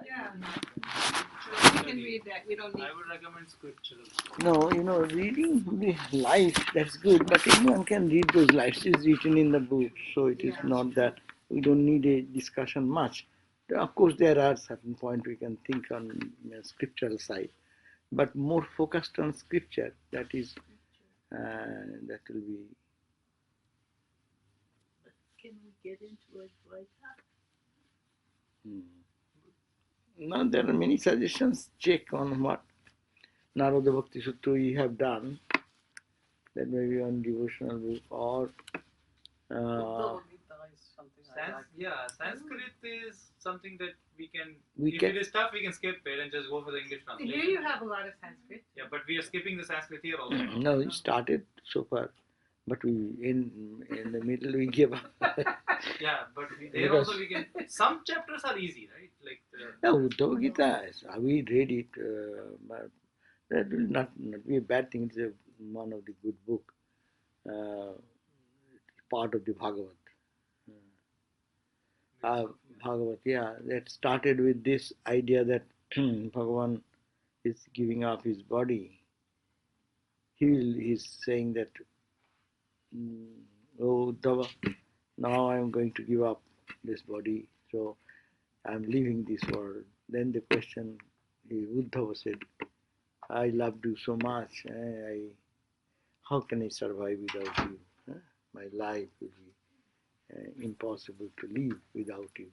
Yeah. We can read that. We don't need. I would recommend scripture. No, reading the life, that's good, but anyone can read those lives. It's written in the book, so it is not that we don't need a discussion much. Of course, there are certain points we can think on the scriptural side, but more focused on scripture, that will be. Can we get into it right now? Now, there are many suggestions. Check on what Naroda Bhakti Sutra we have done. That may be on devotional book or. Sanskrit is something that we can. We if can- it is tough, we can skip it and just go for the English translation. Here you have a lot of Sanskrit. Yeah, but we are skipping the Sanskrit here also. No, we started so far, but we in the middle we gave up. Yeah, but there Because- also we can. Some chapters are easy, right? Like the. Yeah, Uddhava Gita, we read it, but that will not be a bad thing. It's one of the good book, part of the Bhagavat. Bhagavat, yeah, that started with this idea that Bhagavan is giving up his body. He's saying that, oh Uddhava, now I am going to give up this body, so I am leaving this world. Then the question, Uddhava said, I loved you so much, how can I survive without you? My life will be impossible to live without you.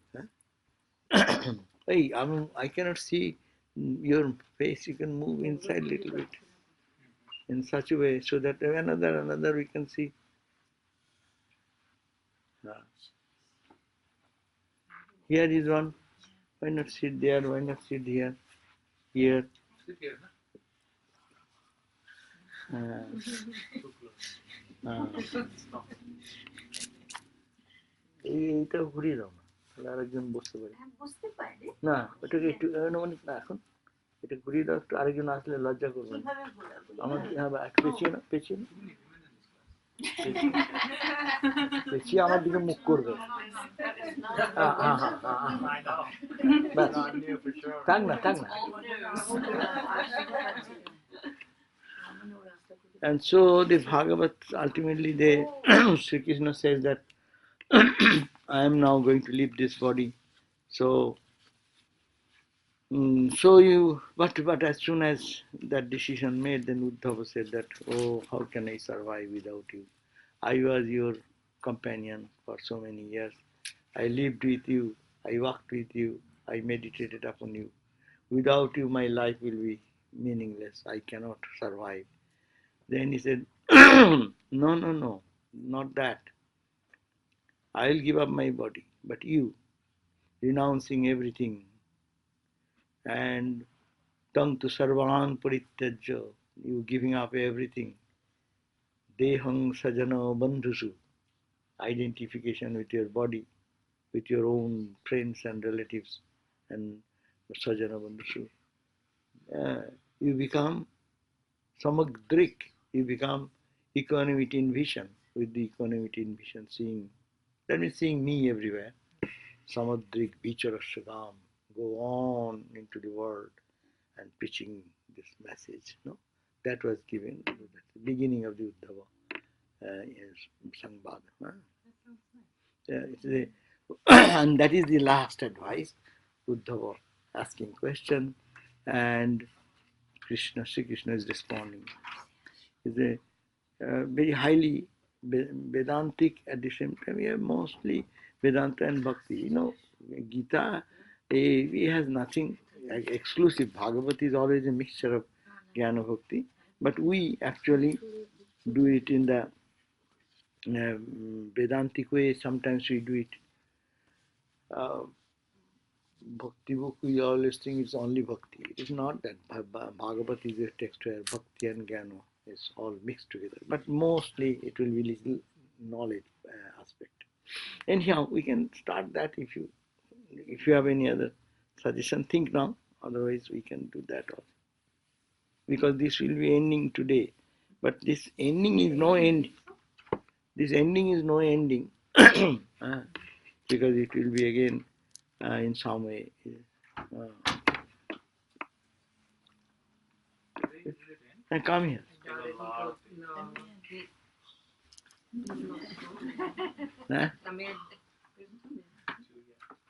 Hey, I cannot see your face. You can move inside a little bit in such a way so that another we can see. Here is one. Why not sit there? Why not sit here? Here. Sit here, এইটা ঘুরিয়ে দাও না, তাহলে আরেকজন বসতে পারে। বুঝতে পারি না, ওটাকে একটু অনুমানিক না, এখন এটা ঘুরিয়ে দাও, একটু আরেকজন আসলে লজ্জা করবে না। আমার একটু পেছিয়ে না, পেছিয়ে না, পেছিয়ে আমার দিকে মুখ করবে। থাক না, থাক না। And so the Bhagavat, ultimately Sri Krishna says that I am now going to leave this body. But as soon as that decision made, then Uddhava said that, oh, how can I survive without you? I was your companion for so many years. I lived with you, I walked with you, I meditated upon you. Without you, my life will be meaningless. I cannot survive. Then he said, no, not that. I'll give up my body, but you, renouncing everything, and tang tu sarvan parityajya, you giving up everything, dehang sajana bandhusu, identification with your body, with your own friends and relatives, and sajana bandhusu, you become samadrik, you become equanimity in vision, with the equanimity in vision, seeing, that means seeing me everywhere. Samadrik vicharashagam, go on into the world and preaching this message. No, that was given at the beginning of the Uddhava Sangbad. And that is the last advice. Uddhava asking question, and Sri Krishna is responding. It's a very highly Vedantic at the same time. We have mostly Vedanta and Bhakti. Gita it has nothing exclusive. Bhagavad is always a mixture of Jnana Bhakti, but we actually do it in the Vedantic way. Sometimes we do it Bhakti book. We always think it's only Bhakti. It is not that. Bhagavad is a text where Bhakti and Jnana is all mixed together, but mostly it will be little knowledge aspect. Anyhow, we can start that. If you have any other suggestion, think now. Otherwise, we can do that also. Because this will be ending today, but this ending is no end. This ending is no ending, because it will be again in some way. And come here. There's a lot of things. Huh? Tamil.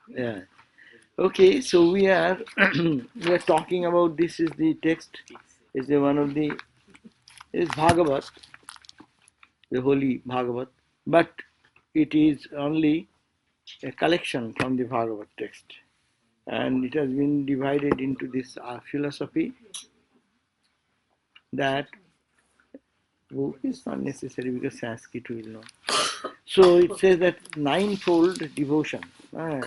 Yeah. Okay, so we are we are talking about, this is the text, is the one of the, is Bhagavat, the holy Bhagavat, but it is only a collection from the Bhagavat text, and it has been divided into this philosophy that book is not necessary because Sanskrit will know. So it says that ninefold devotion. Right.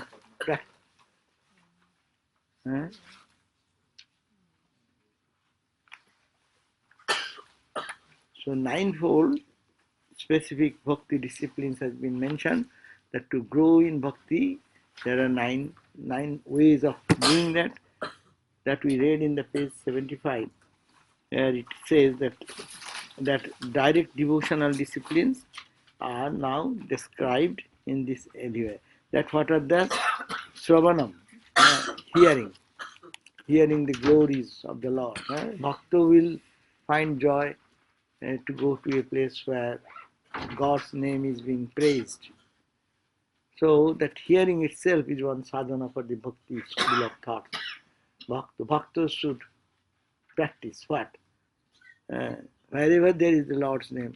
So ninefold specific bhakti disciplines has been mentioned, that to grow in bhakti there are nine ways of doing that we read in the page 75, where it says that direct devotional disciplines are now described in this area. That what are the Sravanam, hearing the glories of the Lord. Bhakta will find joy to go to a place where God's name is being praised. So that hearing itself is one sadhana for the bhakti school of thought. Bhaktas should practice what? Wherever there is the Lord's name,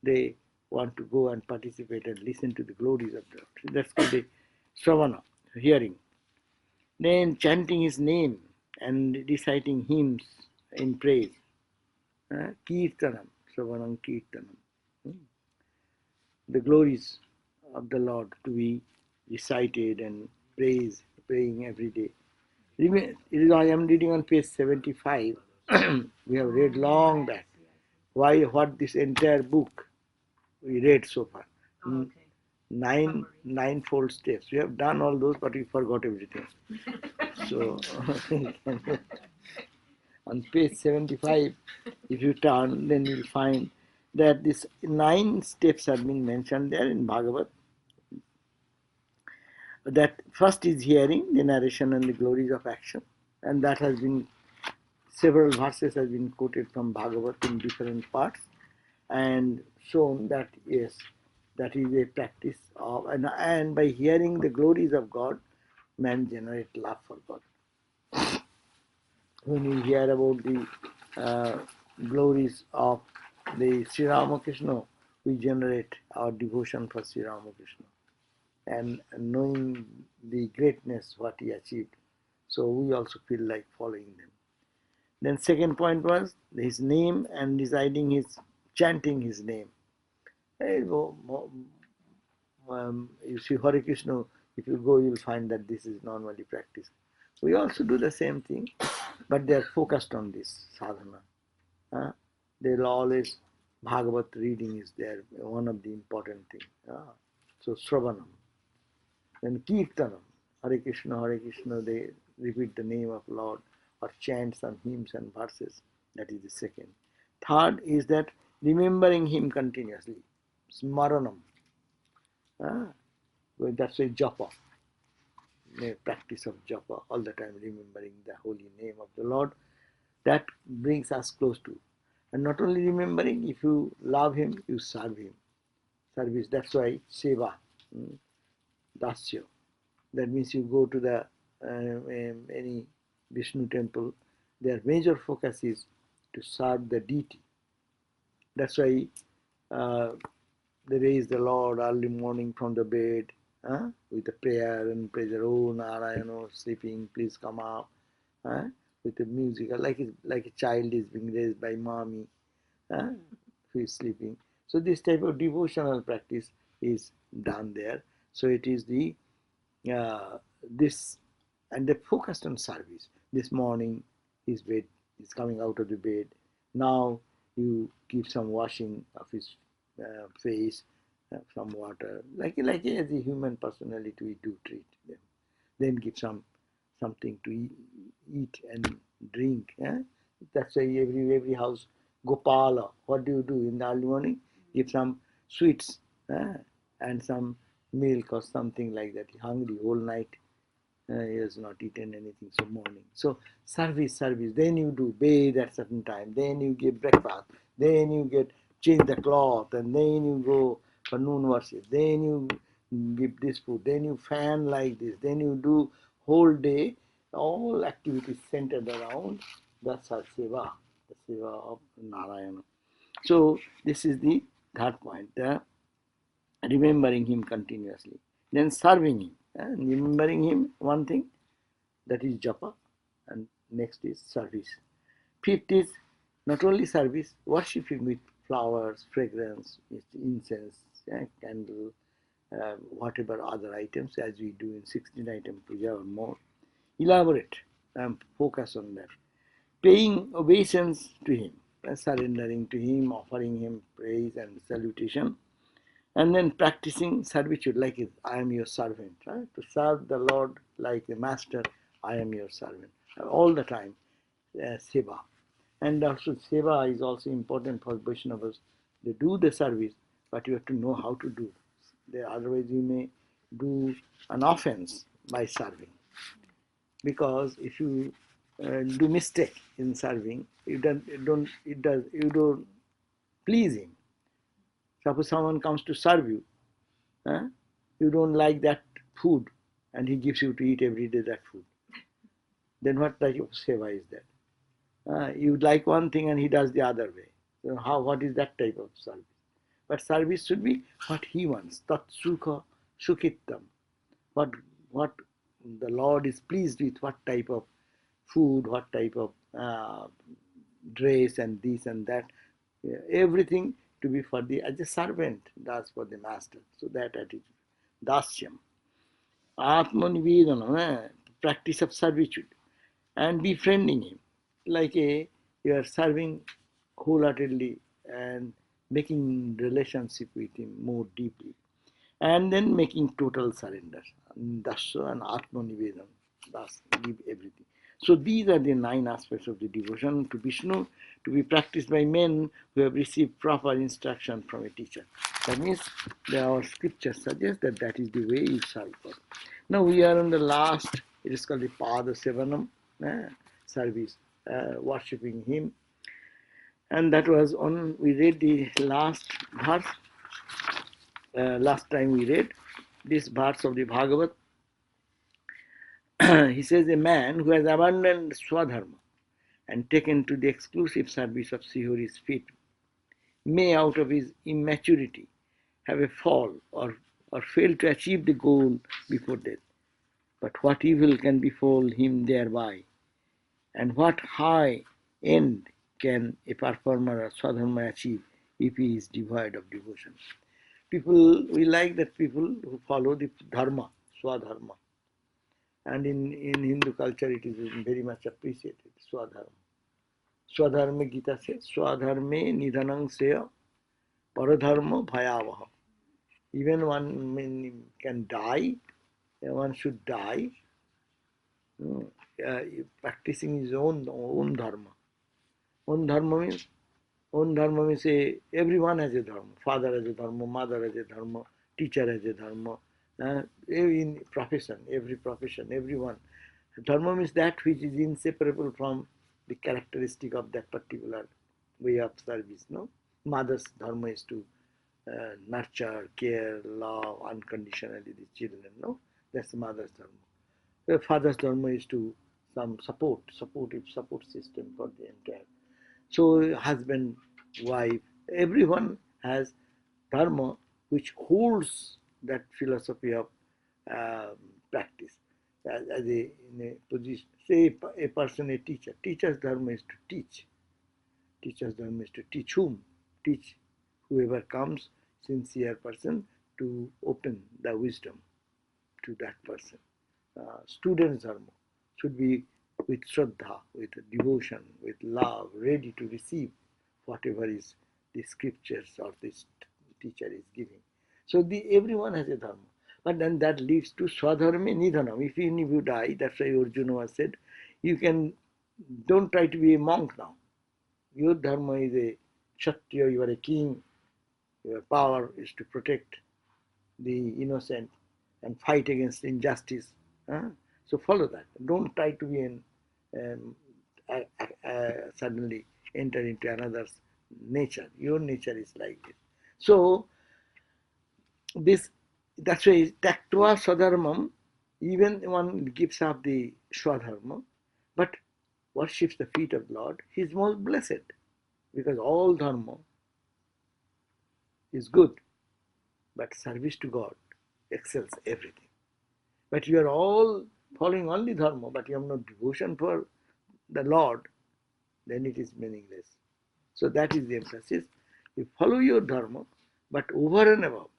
they want to go and participate and listen to the glories of the Lord. So that's called the Sravana, hearing. Then chanting His name and reciting hymns in praise. Kirtanam, Sravanam Kirtanam. The glories of the Lord to be recited and praying every day. I am reading on page 75. We have read long back. What this entire book we read so far. Oh, okay. Ninefold steps. We have done all those, but we forgot everything. So on page 75, if you turn, then you'll find that these 9 steps have been mentioned there in Bhagavat. That first is hearing, the narration and the glories of action, and that has been, several verses have been quoted from Bhagavat in different parts and shown that yes, that is a practice of, and by hearing the glories of God, man generates love for God. When we hear about the glories of the Sri Ramakrishna, we generate our devotion for Sri Ramakrishna, and knowing the greatness what he achieved. So we also feel like following them. Then second point was his name and chanting his name. You see Hare Krishna, if you go, you'll find that this is normally practiced. We also do the same thing, but they are focused on this sadhana. They'll always, Bhagavat reading is there, one of the important things. So Sravanam. Then Kirtanam, Hare Krishna, they repeat the name of Lord or chant some hymns and verses. That is the second. Third is that remembering Him continuously. Smaranam. That's why japa. The practice of japa, all the time remembering the holy name of the Lord. That brings us close to. And not only remembering, if you love Him, you serve Him. Service, that's why seva, dasya. That means you go to the any Vishnu temple, their major focus is to serve the deity. That's why they raise the Lord early morning from the bed with the prayer and praise, oh Narayana, sleeping, please come up, with the music, like a child is being raised by mommy who is sleeping. So this type of devotional practice is done there. So it is the this, and they focused on service. This morning his bed is coming out of the bed. Now you give some washing of his face, some water, like as a human personality we do treat them. Then give something to eat and drink. That's why every house, Gopala, what do you do in the early morning? Give some sweets and some milk or something like that. Hungry whole night. He has not eaten anything, so morning. So service, service. Then you do bathe at certain time. Then you give breakfast. Then you get change the cloth, and then you go for noon worship. Then you give this food. Then you fan like this. Then you do whole day. All activities centered around the seva, the seva of Narayana. So this is the third point. Remembering him continuously. Then serving him. Remembering him, one thing, that is japa, and next is service. Fifth is not only service, worshiping with flowers, fragrance, incense, candle, whatever other items as we do in 16 item puja or more. Elaborate, focus on that. Paying obeisance to him, surrendering to him, offering him praise and salutation. And then practicing servitude, like I am your servant, right? To serve the Lord like a master, I am your servant. All the time, seva. And also seva is also important for Vaishnavas. They do the service, but you have to know how to do. Otherwise you may do an offense by serving. Because if you do mistake in serving, you don't please him. Suppose someone comes to serve you, you don't like that food, and he gives you to eat every day that food. Then what type of seva is that? You like one thing and he does the other way. So what is that type of service? But service should be what he wants. Tat sukha sukittam. What the Lord is pleased with, what type of food, what type of dress, and this and that. Everything to be for the, as a servant does for the master. So that attitude. Dasyam. Atmanivedana, practice of servitude. And befriending him. Like you are serving wholeheartedly and making relationship with him more deeply. And then making total surrender. Dasya and Atmanivedana. Das, give everything. So these are the 9 aspects of the devotion to Vishnu, to be practiced by men who have received proper instruction from a teacher. That means our scripture suggests that that is the way you serve God. Now we are on the last, it is called the Pada Sevanam, service, worshipping him. And that was on, we read the last verse, last time we read this verse of the Bhagavad. He says, a man who has abandoned Swadharma and taken to the exclusive service of Srihari's feet may, out of his immaturity, have a fall or fail to achieve the goal before death. But what evil can befall him thereby? And what high end can a performer of Swadharma achieve if he is devoid of devotion? People, we like that people who follow the Dharma, Swadharma. And in Hindu culture, it is very much appreciated, Swadharma. Swadharma Gita says, Swadharme nidhanang seya paradharma bhayavaha. Even one can die, one should die, practicing his own dharma. Own dharma means everyone has a dharma. Father has a dharma, mother has a dharma, teacher has a dharma. In profession, everyone. Dharma means that which is inseparable from the characteristic of that particular way of service. No, mother's dharma is to nurture, care, love unconditionally the children. No, that's the mother's dharma. The father's dharma is to some supportive support system for the entire. So husband, wife, everyone has dharma which holds that philosophy of practice as in a position. Say a person, a teacher. Teacher's dharma is to teach. Teacher's dharma is to teach whom? Teach whoever comes, sincere person, to open the wisdom to that person. Student's dharma should be with shraddha, with devotion, with love, ready to receive whatever is the scriptures or this teacher is giving. So everyone has a dharma. But then that leads to swadharme nidhanam. If you die, that's why Arjuna was said, don't try to be a monk now. Your dharma is a kshatriya, you are a king. Your power is to protect the innocent and fight against injustice. So follow that. Don't try to be suddenly enter into another's nature. Your nature is like this. So that's why taktva swadharmam, even one gives up the swadharma, but worships the feet of the Lord, he is most blessed, because all dharma is good, but service to God excels everything. But you are all following only dharma, but you have no devotion for the Lord, then it is meaningless. So that is the emphasis. You follow your dharma, but over and above,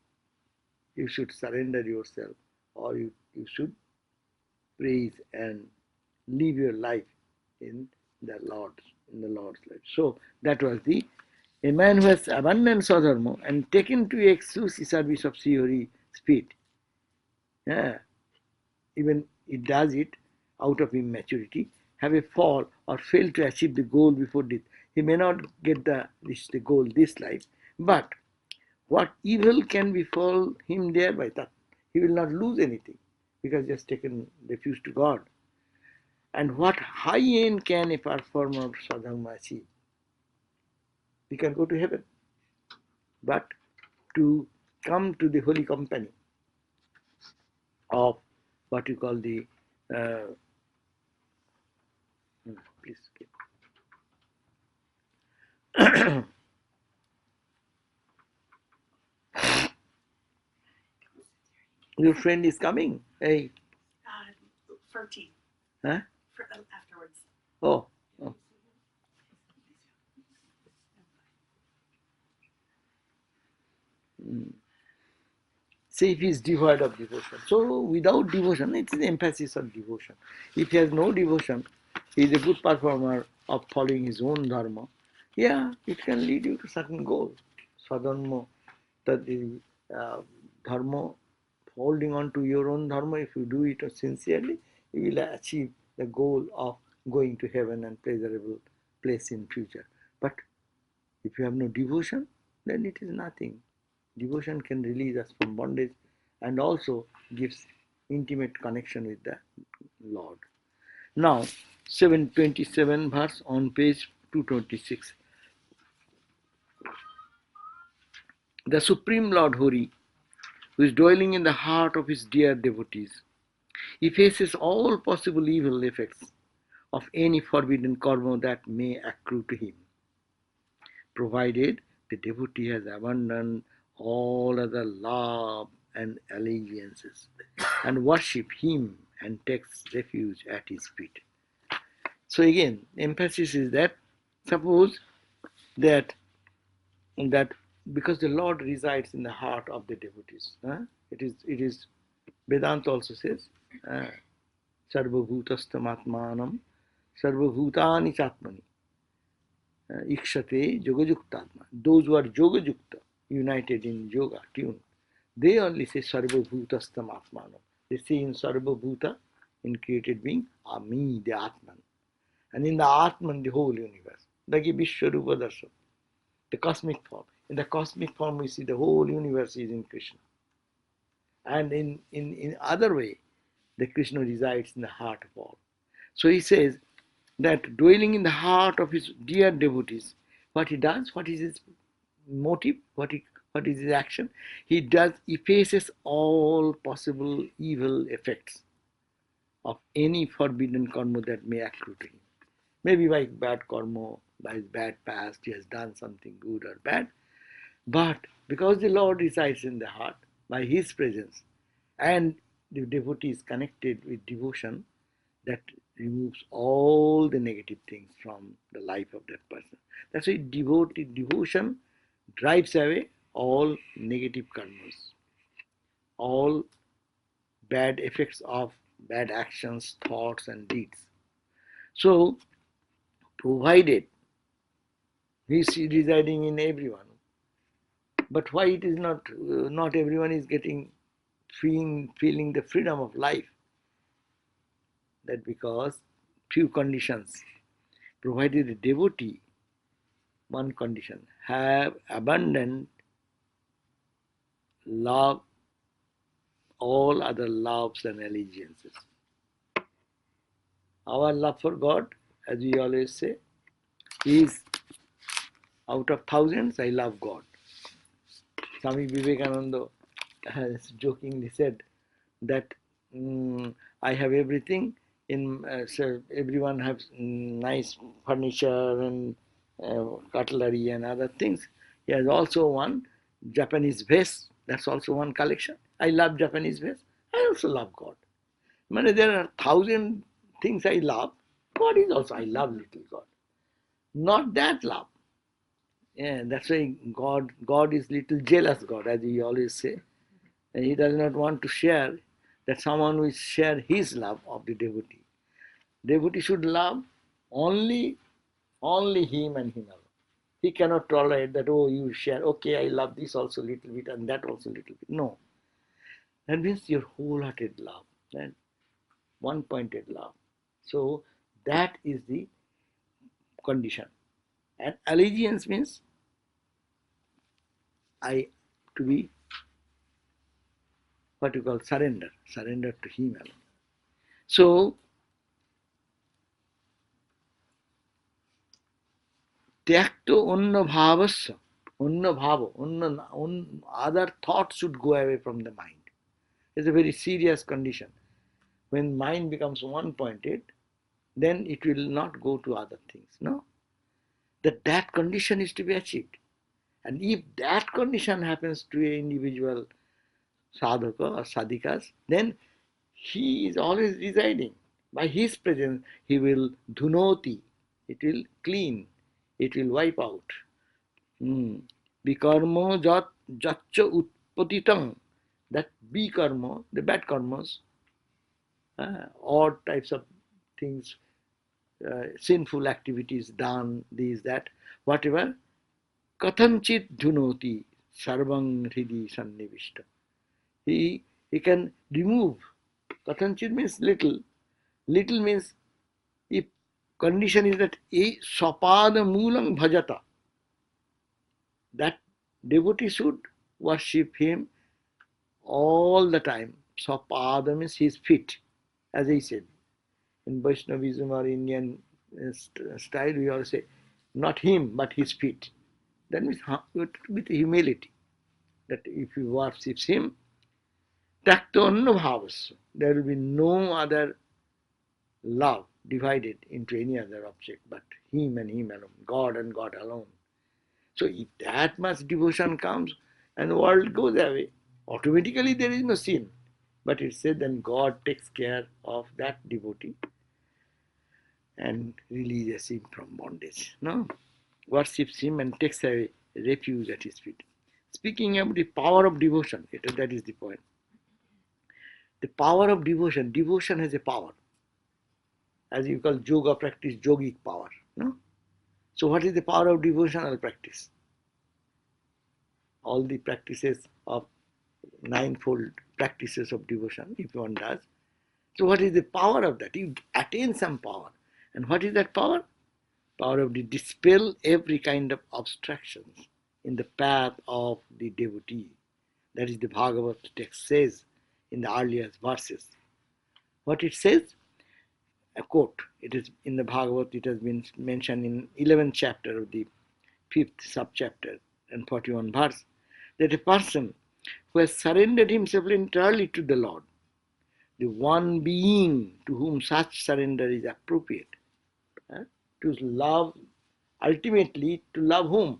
you should surrender yourself, or you should praise and live your life in the Lord's life. So that was a man who has abandoned Swadharma and taken to exclusive service of Srihari spirit. Yeah. Even it does it out of immaturity, have a fall or fail to achieve the goal before death. He may not reach the goal this life, but what evil can befall him thereby? That he will not lose anything, because he has taken refuge to God. And what high end can a performer of sadhana achieve? He can go to heaven, but to come to the holy company of what you call the please skip. Your friend is coming. Hey. For tea. Huh? For, afterwards. Oh. See, if he is devoid of devotion. So without devotion, it is the emphasis on devotion. If he has no devotion, he is a good performer of following his own dharma. Yeah, it can lead you to certain goals. Swadharma, that the dharma, holding on to your own dharma, if you do it sincerely, you will achieve the goal of going to heaven and pleasurable place in future. But if you have no devotion, then it is nothing. Devotion can release us from bondage and also gives intimate connection with the Lord. Now, 727 verse on page 226. The Supreme Lord Hari, who is dwelling in the heart of his dear devotees, he faces all possible evil effects of any forbidden karma that may accrue to him, provided the devotee has abandoned all other love and allegiances and worship him and takes refuge at his feet. So again, emphasis is that suppose that because the Lord resides in the heart of the devotees, it is Vedanta also says, Sarvabhutastamatmanam Sarvabhutani Chatmani Ikshate Yogajuktadma. Those who are Yogajukta, united in yoga, tune, they only say Sarvabhutastam Atmanam. They say in Sarvabhuta, in created being, Ami, the Atman. And in the Atman, the whole universe. Like a Vishwarupa Darshan, the cosmic form. In the cosmic form, we see the whole universe is in Krishna. And in other way, the Krishna resides in the heart of all. So he says that dwelling in the heart of his dear devotees, what he does, what is his motive, what is his action? He faces all possible evil effects of any forbidden karma that may accrue to him. Maybe by bad karma, by his bad past, he has done something good or bad. But because the Lord resides in the heart, by his presence, and the devotee is connected with devotion, that removes all the negative things from the life of that person. That's why devotion drives away all negative karmas, all bad effects of bad actions, thoughts, and deeds. So, provided he is residing in everyone, but why it is not everyone is feeling the freedom of life? That because few conditions, provided a devotee, one condition, have abundant love, all other loves and allegiances. Our love for God, as we always say, is out of thousands, I love God. Swami Vivekananda has jokingly said that I have everything. So everyone has nice furniture and cutlery and other things. He has also one Japanese vase. That's also one collection. I love Japanese vase. I also love God. There are 1,000 things I love. God is also, I love little God. Not that love. Yeah, that's why God is little jealous God, as we always say. And he does not want to share that someone will share his love of the devotee. Devotee should love only him and him alone. He cannot tolerate that, oh, you share, okay, I love this also a little bit and that also a little bit. No. That means your wholehearted love, and one-pointed love. So that is the condition. And allegiance means to be what you call surrender to him alone. So Tyakto unna bhavasya, unna bhava, other thoughts should go away from the mind. It's a very serious condition. When mind becomes one-pointed, then it will not go to other things. No? That condition is to be achieved. And if that condition happens to an individual sadhaka or sadhikas, then he is always residing. By his presence, he will dhunoti, it will clean, it will wipe out. Bikarma jatcha utpatitam, that bikarma, the bad karmas, all types of things, sinful activities done, these, that, whatever, kathanchit dhunoti sarvang hridi sannivishta. He can remove. Kathanchit means little. Little means if condition is that a sapada moolam bhajata, that devotee should worship him all the time. Sapada means his feet, as I said. In Vaishnavism or Indian style, we all say, not him, but his feet. That means with humility, that if you worship him, takto anna bhavasya, there will be no other love divided into any other object but him and him alone, God and God alone. So if that much devotion comes and the world goes away, automatically there is no sin. But it said then God takes care of that devotee and releases him from bondage. No? Worships him and takes away refuge at his feet. Speaking of the power of devotion, that is the point. The power of devotion has a power. As you call yoga practice, yogic power. No? So what is the power of devotional practice? All the practices of ninefold practices of devotion, if one does. So what is the power of that? You attain some power. And what is that power? Power of the dispel every kind of obstructions in the path of the devotee. That is the Bhagavad text says in the earliest verses. What it says? A quote. It is in the Bhagavad, it has been mentioned in 11th chapter of the 5th subchapter and 41 verse, that a person who has surrendered himself entirely to the Lord, the one being to whom such surrender is appropriate, to love, ultimately to love whom?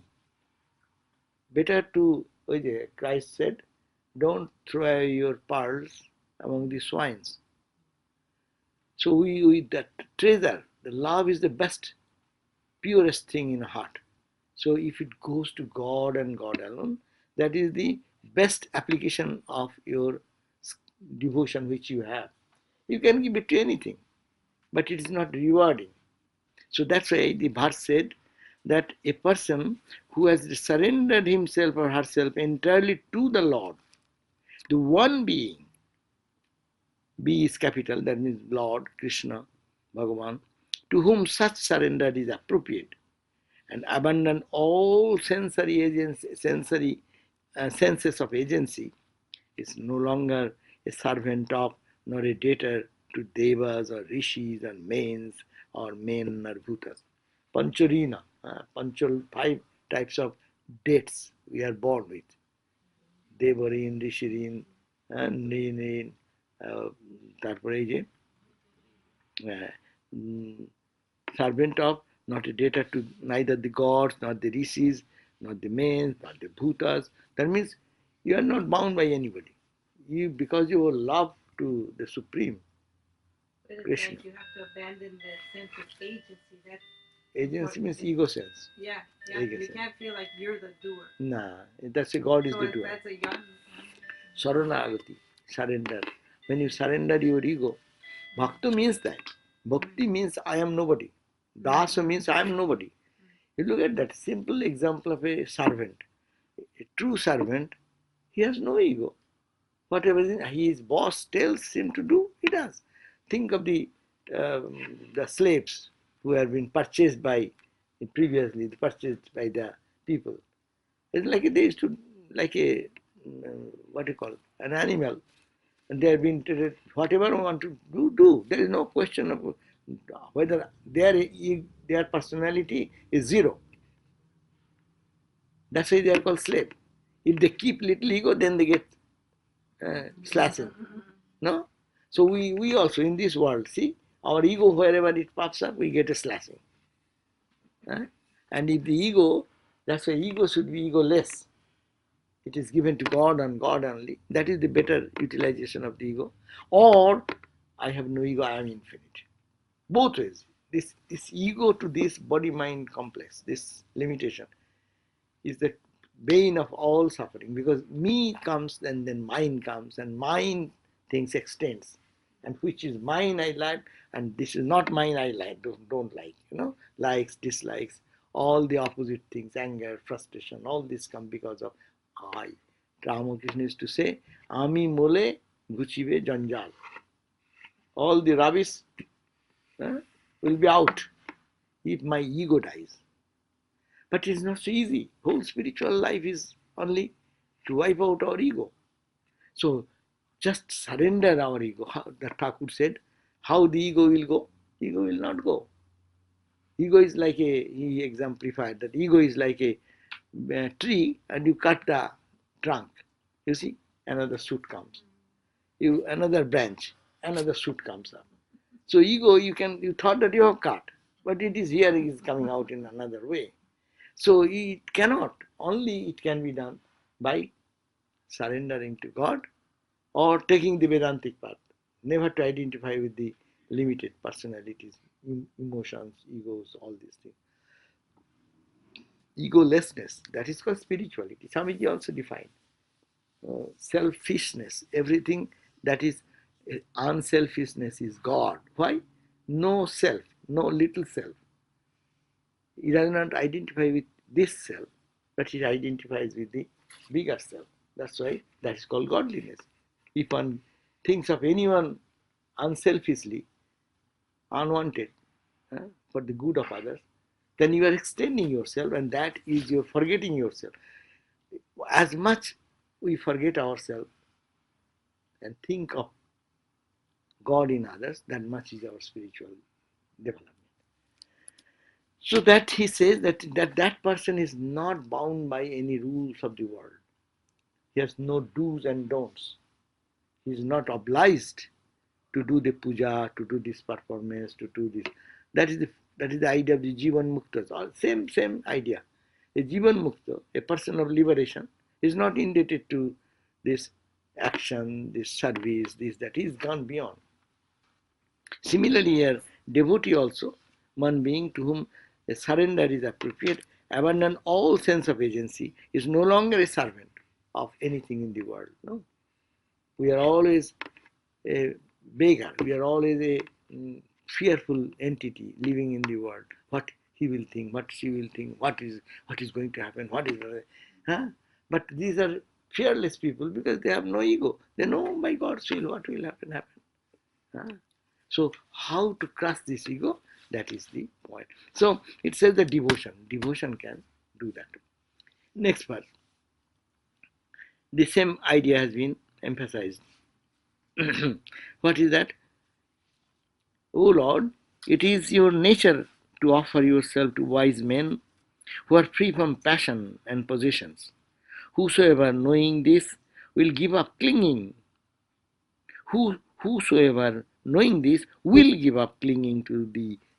Better to, Christ said, don't throw away your pearls among the swines. So we that treasure, the love is the best, purest thing in the heart. So if it goes to God and God alone, that is the best application of your devotion which you have. You can give it to anything, but it is not rewarding. So that's why the verse said that a person who has surrendered himself or herself entirely to the Lord, the one being, B is capital, that means Lord, Krishna, Bhagavan, to whom such surrender is appropriate, and abandon all senses of agency, is no longer a servant of nor a debtor to devas or rishis or mains or men or bhutas. Pancharina, panchal, 5 types of dates we are born with. Devarin, Rishirin, Nrin, তারপরে এই যে servant of, not a debtor to neither the gods, not the rishis, not the men, not the bhutas. That means you are not bound by anybody. You, because you are love to the Supreme. But it's Krishna. like you have to abandon the sense of agency. That's Agency means ego sense. yeah. Ego You sense. can't feel like you're the doer. Nah, that's a God is So the if doer. that's a young. Saranagati, surrender. When you surrender your ego, bhakti means that. Bhakti means I am nobody. Dasa means I am nobody. You look at that simple example of a servant. A true servant, he has no ego. Whatever his boss tells him to do, he does. Think of the slaves who have been purchased by previously, purchased by the people. It's like they used to, like a what do you call it, an animal, and they have been treated, whatever I want to do. There is no question of whether their personality is zero. That's why they are called slave. If they keep little ego, then they get slashing. No? So we also in this world, see, our ego, wherever it pops up, we get a slashing. And if the ego, that's why ego should be egoless. It is given to God and God only. That is the better utilization of the ego. Or, I have no ego, I am infinite. Both ways. This ego to this body-mind complex, this limitation, is the bane of all suffering, because me comes and then mine comes, and mine things extends, and which is mine I like, and this is not mine I like, don't like, likes, dislikes, all the opposite things, anger, frustration, all this come because of I. Ramakrishna used to say, Ami mole guchibe janjal. All the rubbish will be out if my ego dies. But it's not so easy. Whole spiritual life is only to wipe out our ego. So just surrender our ego. The Thakur said, how the ego will go? Ego will not go. Ego is like he exemplified that ego is like a tree, and you cut the trunk. You see, another shoot comes. Another branch, another shoot comes up. So ego, you thought that you have cut, but it is here, it is coming out in another way. So it cannot, only it can be done by surrendering to God or taking the Vedantic path. Never to identify with the limited personalities, emotions, egos, all these things. Egolessness, that is called spirituality. Swamiji also defined. Selfishness, everything that is unselfishness is God. Why? No self, no little self. He does not identify with this self, but he identifies with the bigger self. That's why that is called godliness. If one thinks of anyone unselfishly, unwanted, for the good of others, then you are extending yourself, and that is your forgetting yourself. As much we forget ourselves and think of God in others, that much is our spiritual development. So that he says that person is not bound by any rules of the world. He has no do's and don'ts. He is not obliged to do the puja, to do this performance, to do this. That is the idea of the Jivan Mukta. Same idea. A Jivan Mukta, a person of liberation, is not indebted to this action, this service, this, that. He is gone beyond. Similarly here, devotee also, one being to whom a surrender is appropriate, abandon all sense of agency, is no longer a servant of anything in the world. No? We are always a beggar. We are always a fearful entity living in the world. What he will think, what she will think, what is going to happen, But these are fearless people because they have no ego. They know by God's will what will happen. So how to crush this ego? That is the point. So it says that devotion can do that. Next part. The same idea has been emphasized. What is that? O Lord, it is your nature to offer yourself to wise men who are free from passion and possessions. Whosoever knowing this will give up clinging. Whosoever knowing this will give up clinging to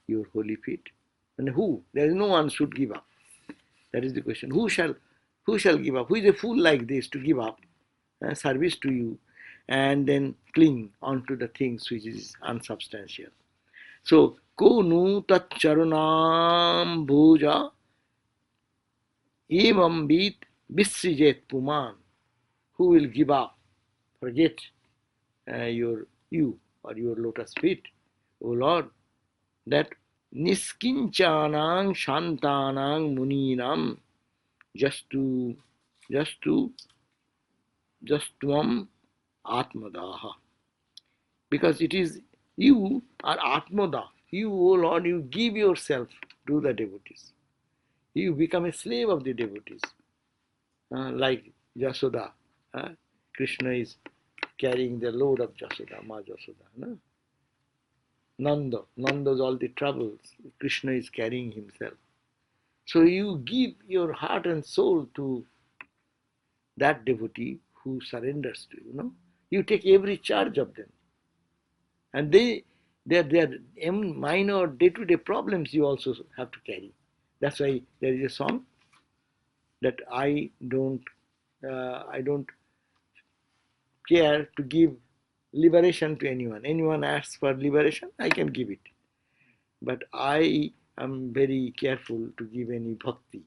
your holy feet. And who? There is no one should give up. That is the question. Who shall give up? Who is a fool like this to give up service to you and then cling onto the things which is unsubstantial? So, ko nu tat charanam bhuja evam bit visrijet puman. Who will give up, forget you or your lotus feet, O Lord, that niskinchanang shantanang muninam jastu jastuam atmadaha. Because it is you are atmada. You, O Lord, you give yourself to the devotees. You become a slave of the devotees. Like Jasoda. Krishna is carrying the load of Jasoda, Ma Jasoda. No? Nanda's all the troubles. Krishna is carrying himself. So you give your heart and soul to that devotee who surrenders to you. You take every charge of them. And their minor day-to-day problems you also have to carry. That's why there is a song that I don't care to give liberation to anyone. Anyone asks for liberation, I can give it. But I am very careful to give any bhakti.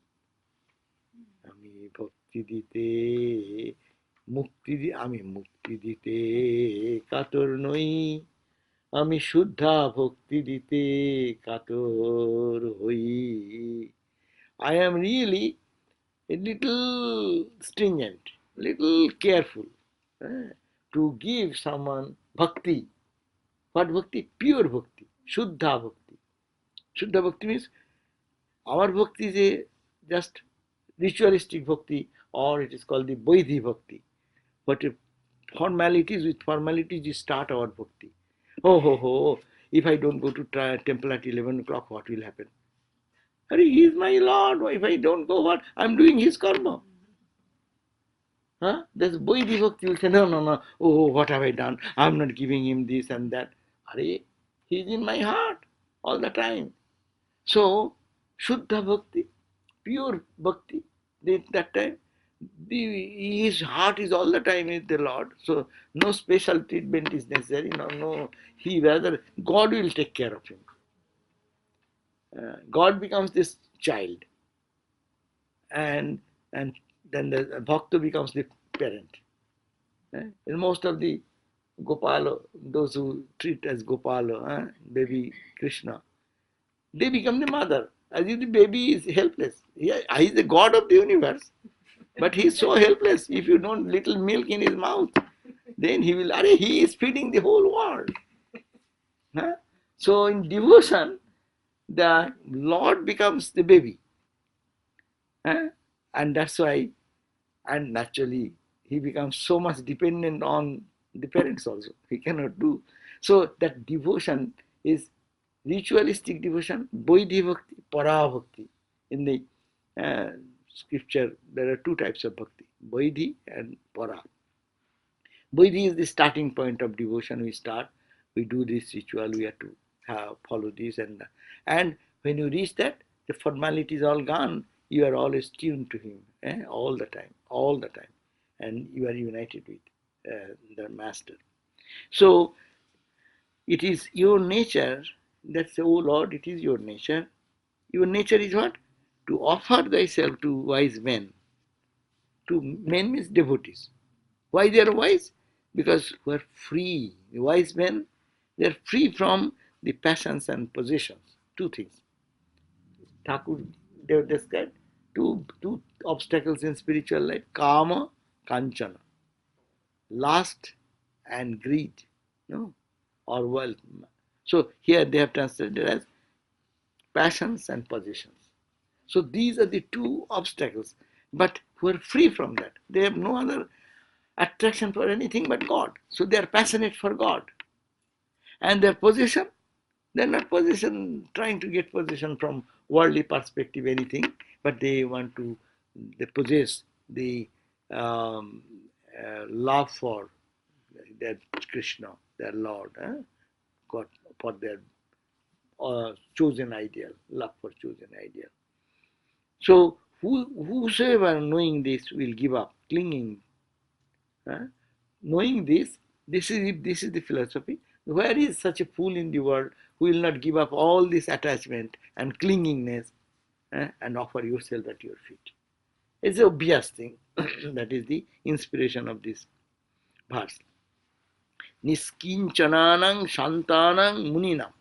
Ami bhakti dite mukti dite kator noi. Ami shuddha bhakti dite kator hoi. I am really a little stringent, little careful to give someone bhakti. What bhakti? Pure bhakti, shuddha bhakti. Shuddha bhakti means our bhakti is a just ritualistic bhakti, or it is called the Vaidhi bhakti. But formalities, with formalities you start our bhakti. Oh, if I don't go to temple at 11 o'clock, what will happen? He is my Lord. If I don't go, what? I am doing his karma. There's Vaidhi bhakti will say, no. Oh, what have I done? I am not giving him this and that. He is in my heart all the time. So, Shuddha bhakti, pure bhakti, that time, his heart is all the time with the Lord. So, no special treatment is necessary. No. God will take care of him. God becomes this child, and then the bhakta becomes the parent. In most of the Gopala, those who treat as Gopala, baby Krishna, they become the mother. As if the baby is helpless. He is the God of the universe, but he is so helpless. If you don't little milk in his mouth, then he is feeding the whole world. So in devotion, the Lord becomes the baby. And that's why, and naturally, he becomes so much dependent on the parents also. He cannot do. So that devotion is ritualistic devotion, Vaidhi bhakti, para bhakti. In the scripture, there are two types of bhakti, Vaidhi and para. Vaidhi is the starting point of devotion. We do this ritual, we have to follow this and that. And when you reach that, the formality is all gone. You are always tuned to him, all the time. And you are united with the master. So, it is your nature, that's, oh Lord, it is your nature. Your nature is what? To offer thyself to wise men. To men means devotees. Why they are wise? Because we are free. The wise men, they are free from the passions and possessions. Two things. Thakur described two obstacles in spiritual life: kama, kanchana, lust and greed, or wealth. So here they have translated as passions and possessions. So these are the two obstacles, but who are free from that. They have no other attraction for anything but God. So they are passionate for God. And their possession, They're not trying to get possession from worldly perspective, anything, but they want to, they possess the love for their Krishna, their Lord, God, for their chosen ideal, love for chosen ideal. So whosoever knowing this will give up clinging. Knowing this is the philosophy. Where is such a fool in the world who will not give up all this attachment and clingingness and offer yourself at your feet? It's an obvious thing. That is the inspiration of this verse. Niskinchananang shantanang muninam.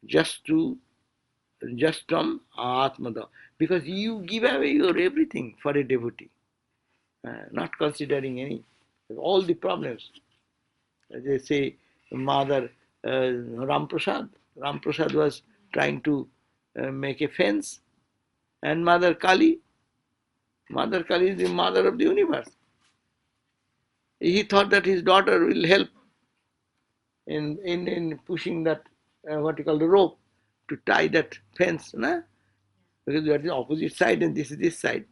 Justam atmada. Because you give away your everything for a devotee, not considering all the problems. They say Mother Ramprasad. Ramprasad was trying to make a fence, and Mother Kali is the mother of the universe. He thought that his daughter will help in pushing that what you call the rope to tie that fence, na? Because that is the opposite side and this is this side.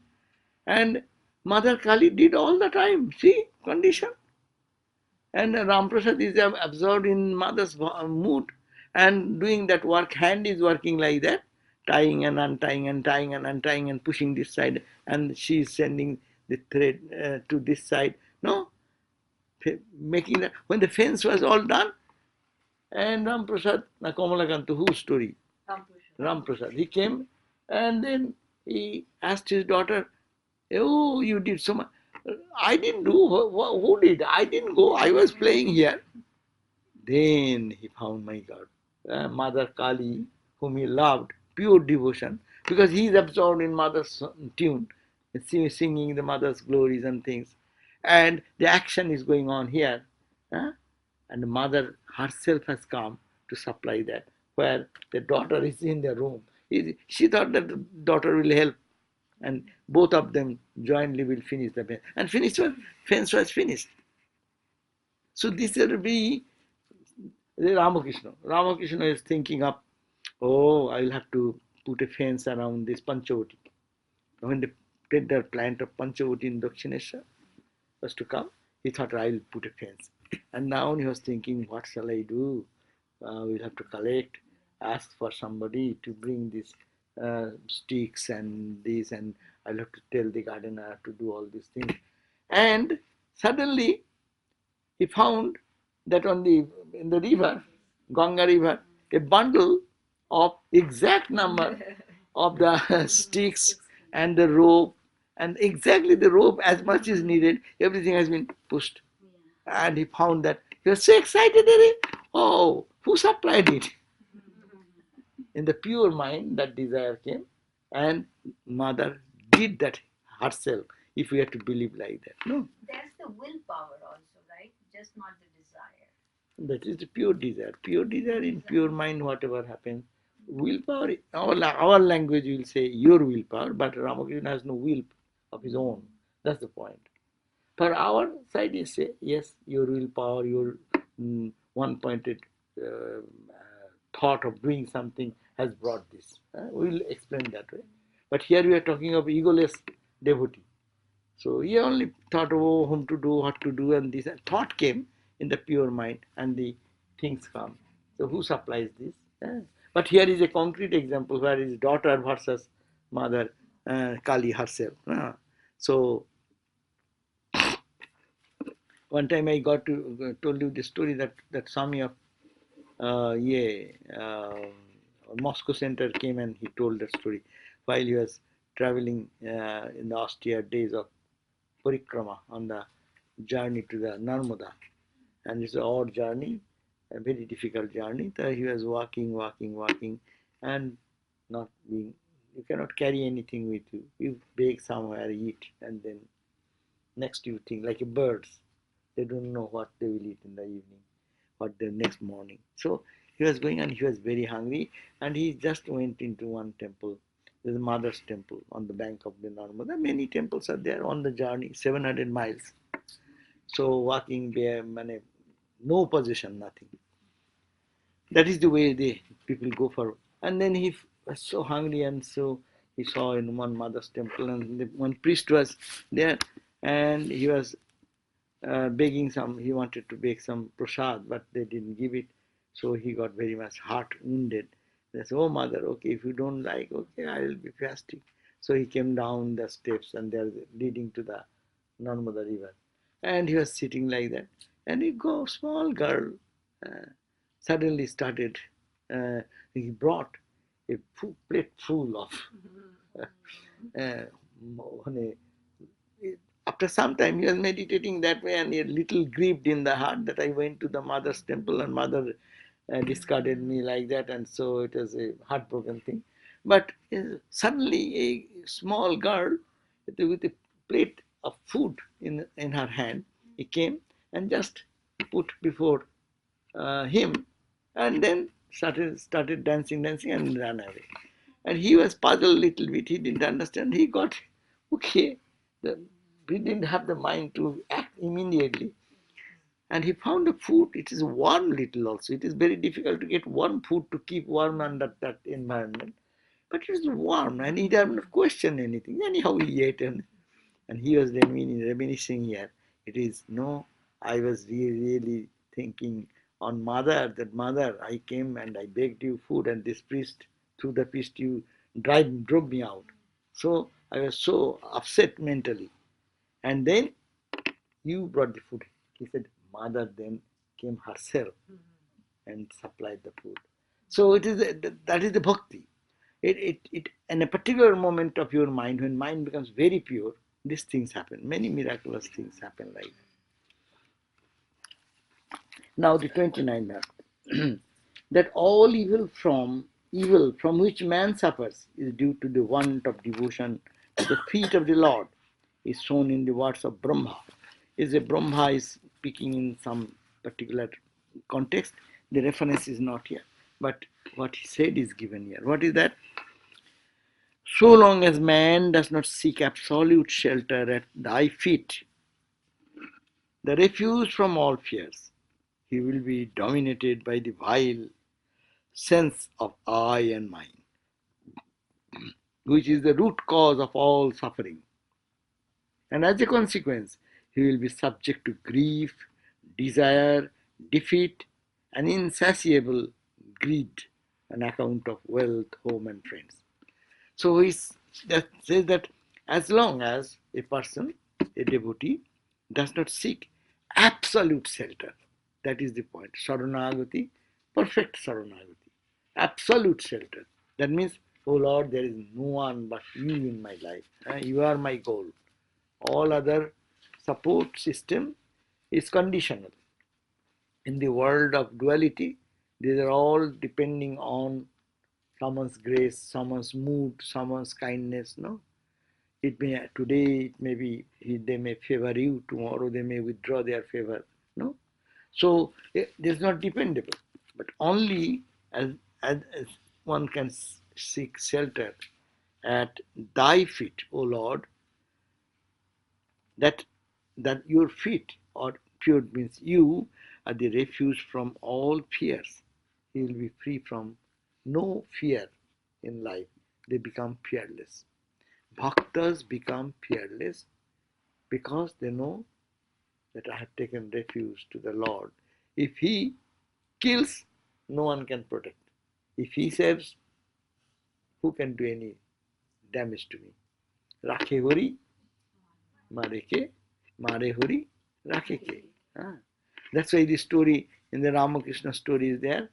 And Mother Kali did all the time. See, condition. And Ramprasad is absorbed in mother's mood and doing that work. Hand is working like that, tying and untying and tying and untying and pushing this side, and she is sending the thread to this side. No, making that. When the fence was all done, and Ramprasad, na Kamalakantu, whose story? Ramprasad. He came and then he asked his daughter, "Oh, you did so much." I didn't do. Who did? I didn't go. I was playing here. Then he found, my God, Mother Kali, whom he loved, pure devotion, because he is absorbed in mother's tune, singing the mother's glories and things. And the action is going on here. And the mother herself has come to supply that, where the daughter is in the room. She thought that the daughter will help, and both of them jointly will finish the fence. And fence was finished. So this will be Ramakrishna. Ramakrishna is thinking of, oh, I will have to put a fence around this Panchavati. When they did their plant of Panchavati in Dakshineshwar was to come, he thought, I will put a fence. And now he was thinking, what shall I do? We'll have to collect, ask for somebody to bring these sticks and this, and I'll have to tell the gardener to do all these things. And suddenly he found that in the river, Ganga river, a bundle of exact number of the sticks and the rope, and exactly the rope as much is needed, everything has been pushed. And he found that he was so excited. Oh, who supplied it? In the pure mind, that desire came, and mother did that herself, if we have to believe like that. No. There's the willpower also, right? Just not the desire. That is the pure desire. Pure desire in pure mind, whatever happens. Willpower, our language will say your willpower, but Ramakrishna has no will of his own. That's the point. For our side, you say, yes, your willpower, your one-pointed thought of doing something has brought this. We'll explain that way. But here we are talking of egoless devotee. So he only thought of whom to do, what to do, and this thought came in the pure mind, and the things come. So who supplies this? But here is a concrete example where his daughter versus mother Kali herself. So one time I got to told you the story that Swami of Moscow Center came, and he told that story while he was traveling in the austere days of Parikrama on the journey to the Narmada. And it's an odd journey, a very difficult journey. So he was walking, and not being, you cannot carry anything with you. You beg somewhere, eat, and then next you think, like birds. They don't know what they will eat in the evening, what the next morning. So he was going, and he was very hungry, and he just went into one temple. There's a mother's temple on the bank of the Narmada. Many temples are there on the journey, 700 miles. So walking there, no possession, nothing. That is the way people go for. And then he was so hungry, and so he saw in one mother's temple, and one priest was there, and he was begging some. He wanted to beg some prasad, but they didn't give it, so he got very much heart wounded. They said, "Oh mother, okay, if you don't like, okay, I will be fasting." So he came down the steps, and they're leading to the Narmada river, and he was sitting like that, and a small girl uh, suddenly started. He brought a plate full of. Uh, After some time, he was meditating that way, and he a little grieved in the heart that I went to the mother's temple and mother discarded me like that, and so it was a heartbroken thing. But suddenly, a small girl with a plate of food in her hand, he came and just put before him, and then started dancing and ran away. And he was puzzled a little bit. He didn't understand. He got okay. He didn't have the mind to act immediately. And he found a food. It is warm little also. It is very difficult to get warm food to keep warm under that environment. But it was warm, and he didn't question anything. Anyhow, he ate, and he was reminiscing here. It is no, I was really thinking on mother, that mother, I came and I begged you food, and this priest, through the priest, you drove me out. So I was so upset mentally. And then you brought the food. He said, mother then came herself and supplied the food. So it is that is the bhakti. In a particular moment of your mind, when mind becomes very pure, these things happen. Many miraculous things happen like that. Now the 29th verse. That all evil from which man suffers is due to the want of devotion to the feet of the Lord, is shown in the words of Brahma. Is a Brahma is speaking in some particular context. The reference is not here, but what he said is given here. What is that? So long as man does not seek absolute shelter at thy feet, the refuge from all fears, he will be dominated by the vile sense of I and mine, which is the root cause of all suffering. And as a consequence, he will be subject to grief, desire, defeat, and insatiable greed on account of wealth, home, and friends. So he says that as long as a person, a devotee, does not seek absolute shelter, that is the point. Saranagati, perfect Saranagati, absolute shelter. That means, oh Lord, there is no one but you in my life. You are my goal. All other support system is conditional. In the world of duality, these are all depending on someone's grace, someone's mood, someone's kindness. No, it may today it may be they may favor you, tomorrow they may withdraw their favor. No, so it is not dependable, but only as one can seek shelter at thy feet, O Lord, that your feet, or pure means you, are the refuge from all fears. He will be free from no fear in life. They become fearless. Bhaktas become fearless because they know that I have taken refuge to the Lord. If He kills, no one can protect. If He saves, who can do any damage to me? Rakhe Hori, Mare Ke, Mare Hori, Rakhe Ke. That's why the story in the Ramakrishna story is there,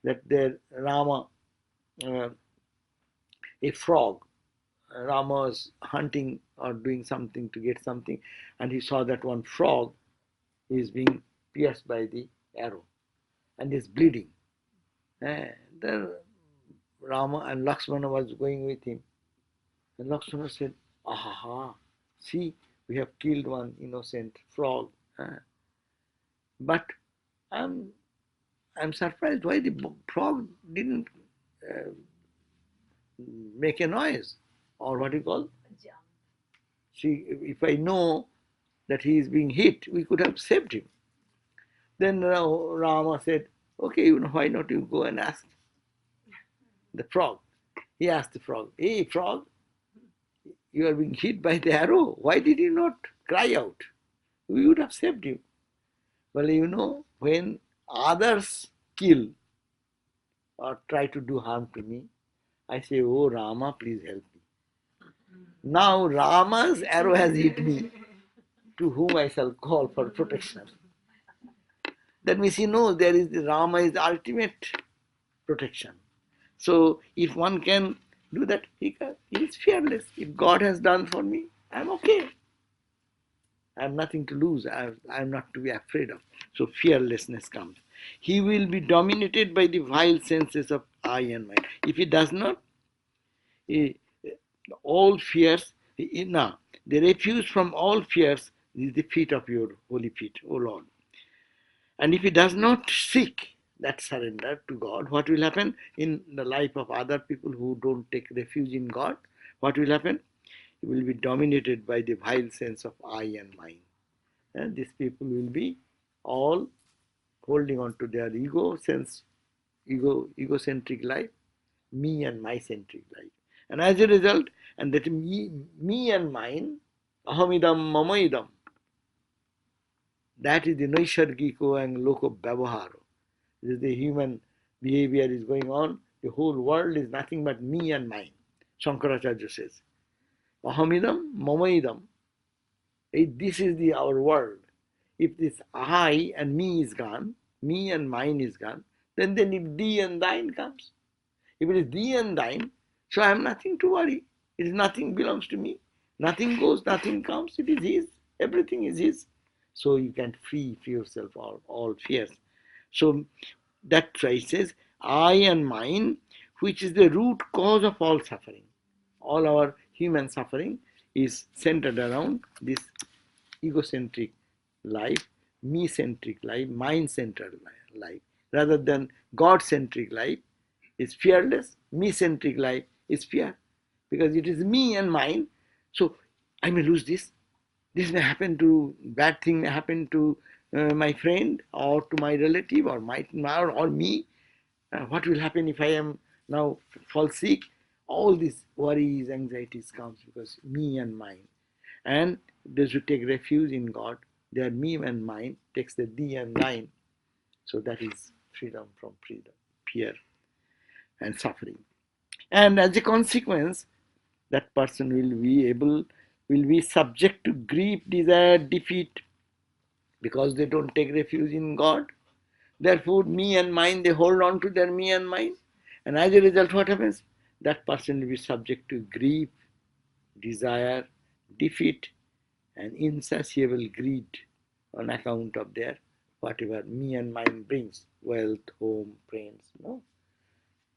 that there Rama, a frog, Rama was hunting or doing something to get something, and he saw that one frog is being pierced by the arrow and is bleeding. Then Rama and Lakshmana was going with him. And Lakshmana said, aha, see, we have killed one innocent frog. But I'm surprised why the frog didn't make a noise, or what you call. See, if I know that he is being hit, we could have saved him. Then Rama said, Okay, why not you go and ask the frog? He asked the frog, hey frog, you are being hit by the arrow. Why did you not cry out? We would have saved you. Well, when others kill or try to do harm to me, I say, oh Rama, please help me. Now Rama's arrow has hit me, to whom I shall call for protection. That means he knows Rama is the ultimate protection. So if one can do that, he is fearless. If God has done for me, I'm okay. I have nothing to lose. I'm not to be afraid of. So fearlessness comes. He will be dominated by the vile senses of I and mind. If he does not, all fears, now the refuge from all fears is the feet of your holy feet, O Lord. And if he does not seek that surrender to God, what will happen in the life of other people who don't take refuge in God? What will happen? He will be dominated by the vile sense of I and mine. And these people will be all holding on to their egocentric life, me and my centric life. And as a result, and that me and mine, ahamidam mamaidam, that is the naishargiko and loko vyavaharo. This is the human behavior is going on. The whole world is nothing but me and mine. Shankaracharya says, ahamidam mamaidam. This is our world. If this I and me is gone, me and mine is gone, then if thee and thine comes. If it is thee and thine, so I have nothing to worry. It is nothing belongs to me. Nothing goes, nothing comes. It is his. Everything is his. So you can free yourself all fears. So that's why it says, I and mine, which is the root cause of all suffering. All our human suffering is centered around this egocentric life, me-centric life, mind-centered life, rather than God-centric life is fearless, me-centric life is fear. Because it is me and mine, so I may lose this. This may happen to, bad thing may happen to my friend or to my relative or or me. What will happen if I am now fall sick? All these worries, anxieties comes because me and mine. And those who take refuge in God, their me and mine takes the thee and thine. So that is freedom from fear and suffering. And as a consequence, that person will be subject to grief, desire, defeat, because they don't take refuge in God. Therefore, me and mine, they hold on to their me and mine. And as a result, what happens? That person will be subject to grief, desire, defeat, and insatiable greed on account of their whatever me and mine brings, wealth, home, friends. No?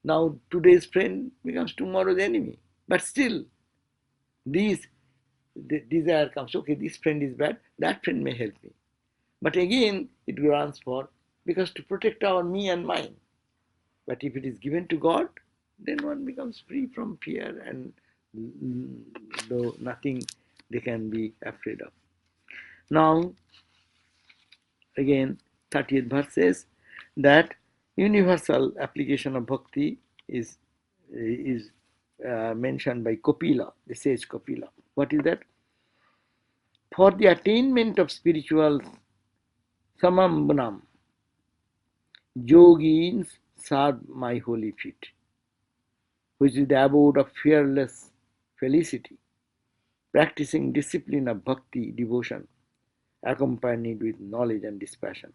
Now today's friend becomes tomorrow's enemy. But still, the desire comes, okay, this friend is bad, that friend may help me. But again, it runs for, because to protect our me and mine. But if it is given to God, then one becomes free from fear and though nothing they can be afraid of. Now, again, 30th verse says that universal application of bhakti is mentioned by Kapila, the sage Kapila. What is that? For the attainment of spiritual samambanam, yogins serve my holy feet, which is the abode of fearless felicity, practicing discipline of bhakti, devotion, accompanied with knowledge and dispassion.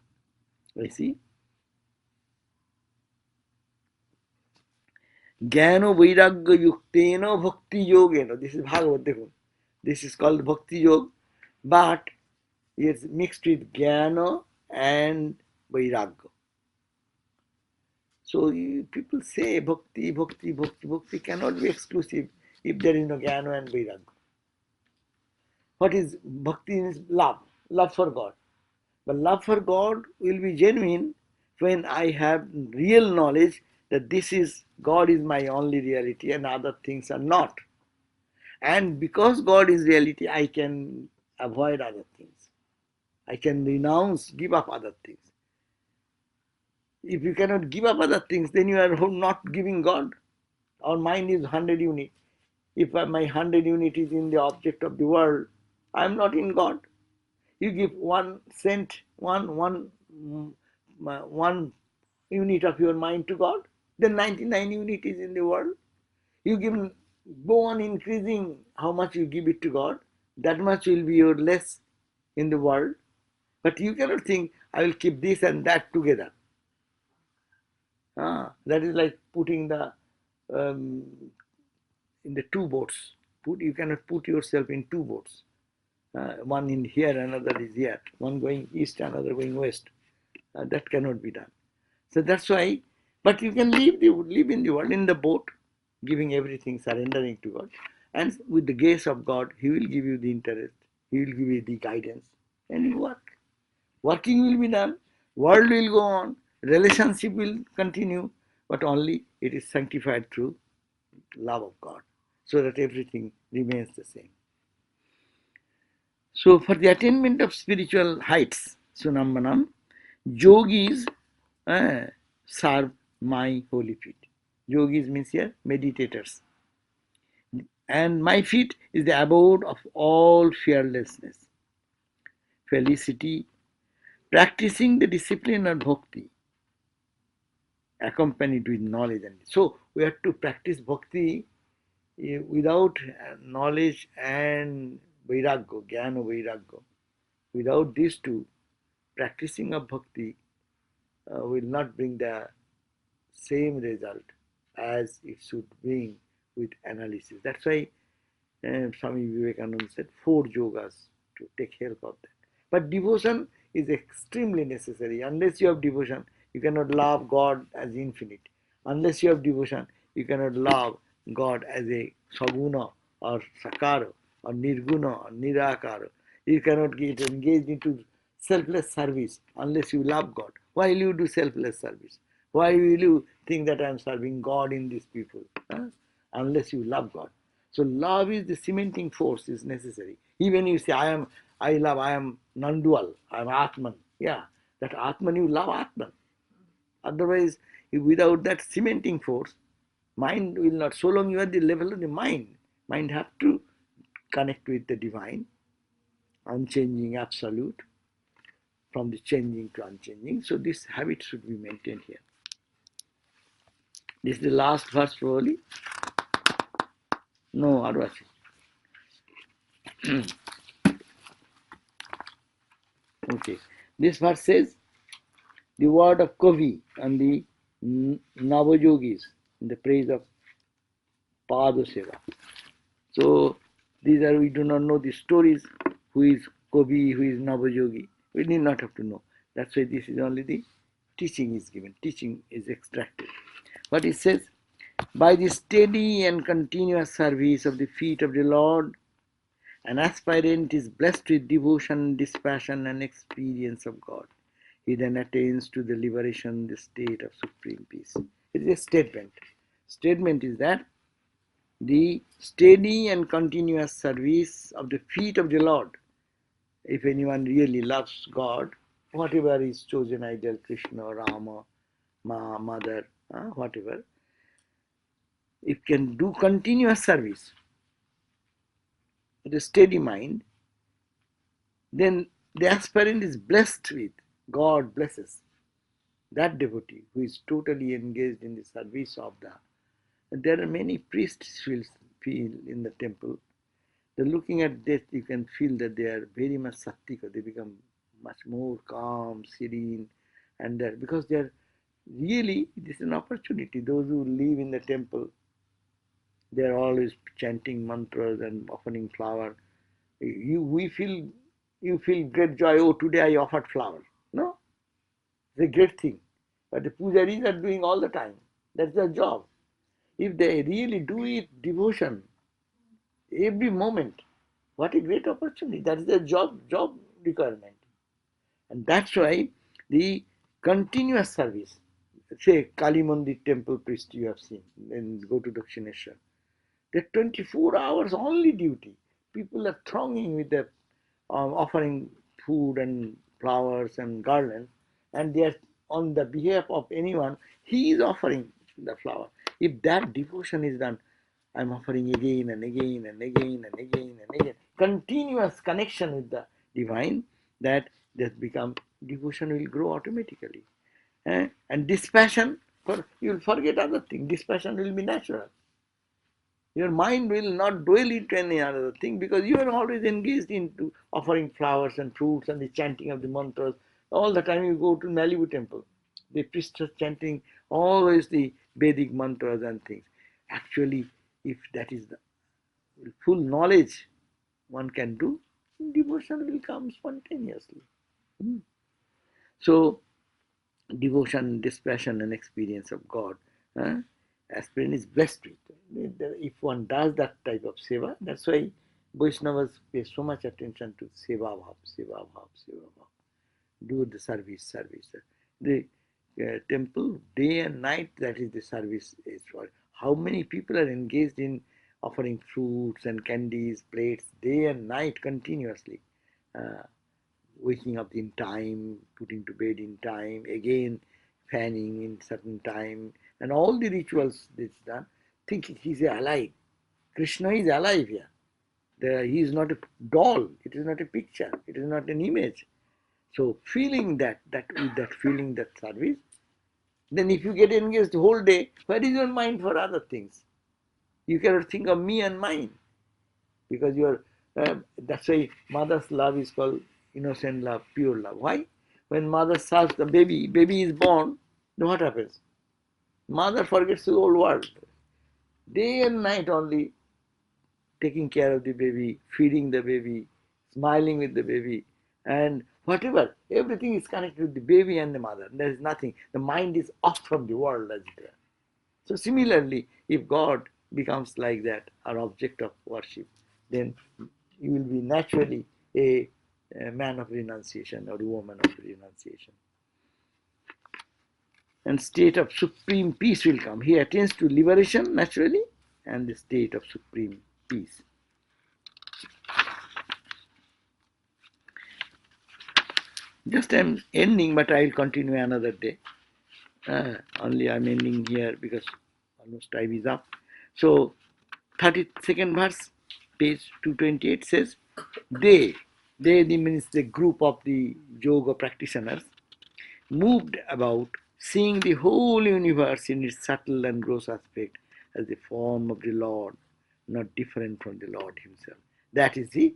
I see. Jnana vairagya yuktena bhakti yogena. This is Bhagavad Gita. This is called bhakti yoga, but it's mixed with jnana and vairagya. So people say bhakti, bhakti, bhakti, bhakti cannot be exclusive if there is no jnana and vairagya. What is bhakti? Is love for God. But love for God will be genuine when I have real knowledge that God is my only reality and other things are not. And because God is reality, I can avoid other things. I can renounce, give up other things. If you cannot give up other things, then you are not giving God. Our mind is 100 unit. If my 100 unit is in the object of the world, I am not in God. You give 1 cent, one unit of your mind to God, then 99 unit is in the world. You give, go on increasing how much you give it to God, that much will be your less in the world. But you cannot think, I will keep this and that together. That is like putting the um, in the two boats. You cannot put yourself in two boats. One in here, another is here. One going east, another going west. That cannot be done. So that's why. But you can live in the world in the boat, giving everything, surrendering to God, and with the grace of God, He will give you the interest. He will give you the guidance, and you work. Working will be done. World will go on. Relationship will continue, but only it is sanctified through love of God, so that everything remains the same. So for the attainment of spiritual heights, Sunambanam, yogis serve my holy feet. Yogis means here meditators. And my feet is the abode of all fearlessness, felicity, practicing the discipline of bhakti, accompanied with knowledge. And so we have to practice bhakti without knowledge and vairagya, jnana vairagya. Without these two, practicing of bhakti will not bring the same result as it should bring with analysis. That's why Swami Vivekananda said 4 yogas to take help of that. But devotion is extremely necessary. Unless you have devotion, you cannot love God as infinite. Unless you have devotion, you cannot love God as a saguna or sakara or nirguna or nirakara. You cannot get engaged into selfless service unless you love God. Why will you do selfless service? Why will you think that I am serving God in these people? Unless you love God. So love is the cementing force is necessary. Even you say, I am non-dual, I am Atman. Yeah, that Atman, you love Atman. Otherwise, without that cementing force, mind will not, so long you are at the level of the mind have to connect with the divine, unchanging absolute, from the changing to unchanging. So this habit should be maintained here. This is the last verse probably. No, Arvachi. Okay. This verse says the word of Kavi and the Navajogis in the praise of Pada Seva. So these are, we do not know the stories, who is Kavi, who is Navajogi. We need not have to know. That's why this is only the teaching is given. Teaching is extracted. But it says, by the steady and continuous service of the feet of the Lord, an aspirant is blessed with devotion, dispassion, and experience of God. He then attains to the liberation, the state of supreme peace. It is a statement. Statement is that the steady and continuous service of the feet of the Lord, if anyone really loves God, whatever is chosen idol, Krishna, Rama, Mother, whatever, if can do continuous service with a steady mind, then the aspirant is blessed with, God blesses that devotee who is totally engaged in the service of the. There are many priests feel in the temple. They're looking at this, you can feel that they are very much sattika. They become much more calm, serene, and that because they are really, this is an opportunity. Those who live in the temple, they are always chanting mantras and offering flower. You feel great joy. Oh, today I offered flower. No, it's a great thing. But the pujaris are doing all the time. That's their job. If they really do it devotion, every moment, what a great opportunity. That is their job requirement. And that's why the continuous service, say Kali Mandir temple priest you have seen, then go to Dakshineshwar. They're 24 hours only duty. People are thronging with their offering food and flowers and garlands, and they are on the behalf of anyone, he is offering the flower. If that devotion is done, I'm offering again and again and again and again and again, continuous connection with the divine, that become devotion will grow automatically. And dispassion, you will forget other things. Dispassion will be natural. Your mind will not dwell into any other thing because you are always engaged into offering flowers and fruits and the chanting of the mantras. All the time you go to Malibu temple, the priests are chanting always the Vedic mantras and things. Actually, if that is the full knowledge one can do, devotion will come spontaneously. So, devotion, dispassion, and experience of God, aspirant is blessed with. If one does that type of seva, that's why Vaishnavas pay so much attention to seva bhav, seva bhav, seva bhav. Do the service. The temple, day and night, that is the service is for. How many people are engaged in offering fruits and candies, plates, day and night continuously? Waking up in time, putting to bed in time, again fanning in certain time, and all the rituals that's done, thinking he's alive. Krishna is alive here. He is not a doll, it is not a picture, it is not an image. So feeling that feeling, that service, then if you get engaged the whole day, where is your mind for other things? You cannot think of me and mine, because that's why mother's love is called innocent love, pure love. Why? When mother serves the baby is born, then what happens? Mother forgets the whole world. Day and night only taking care of the baby, feeding the baby, smiling with the baby, and whatever, everything is connected with the baby and the mother. There is nothing. The mind is off from the world as it were. So similarly, if God becomes like that, our object of worship, then you will be naturally a man of renunciation or a woman of renunciation. And state of supreme peace will come. He attains to liberation naturally and the state of supreme peace. Just I'm ending, but I will continue another day. Only I'm ending here because almost time is up. So 32nd verse, page 228 says, they means the group of the yoga practitioners, moved about, seeing the whole universe in its subtle and gross aspect as the form of the Lord, not different from the Lord himself. That is the